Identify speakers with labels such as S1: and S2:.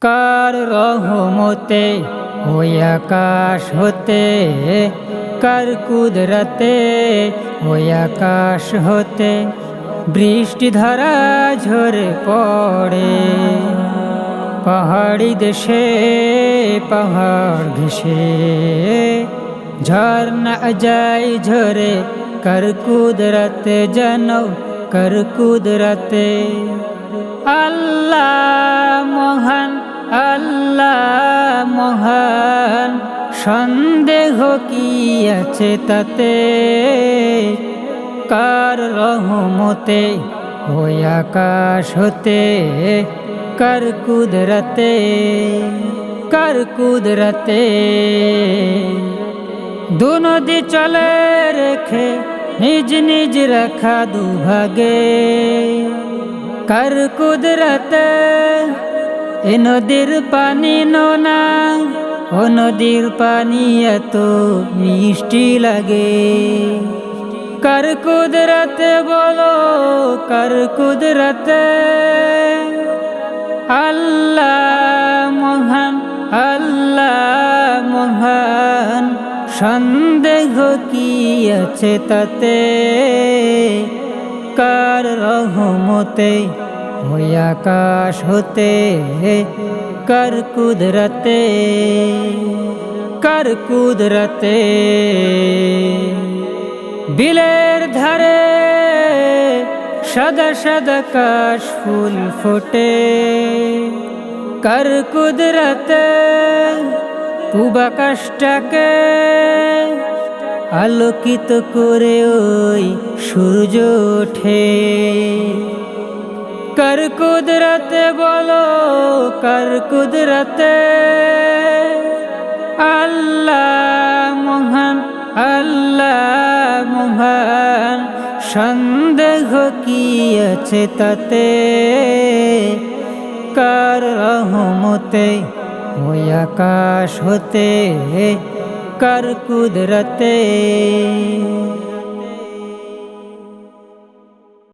S1: কার রহমতে ওই আকাশ হতে, কার কুদরতে ওই আকাশ হতে বৃষ্টি ধারা ঝরে পড়ে। পাহাড়ি দেশে পাহাড় ঘেঁষে ঝরনা যায় ঝরে, কার কুদরতে জানো কার কুদরতে। আল্লাহ মহান, আল্লাহ মহান, সন্দেহ কি আছে তাতে। কার রহমতে ওই আকাশ হতে, কার কুদরতে কার কুদরতে। দু নদী চলে রেখে নিজ নিজ রাখা দুভাগে, কার কুদরতে। এ নদীর পানি নোনা, ও নদীর পানি এত মিষ্টি লাগে। কার কুদরতে বলো কার কুদরতে। আল্লাহ মহান, আল্লাহ মহান, সন্দেহ কি আছে তাতে। কার রহমতে ওই আকাশ হতে, কার কুদরতে কার কুদরতে। বিলের ধারে সাদা সাদা কাশ ফুল ফোটে, কার কুদরতে। পূব আকাশটাকে আলোকিত করে ওই সূর্য ওঠে। কার কুদরতে বলো কার কুদরতে। আল্লাহ মহান, আল্লাহ মহান, সন্দেহ কি আছে তাতে। কার রহমতে ওই আকাশ হতে, কার কুদরতে।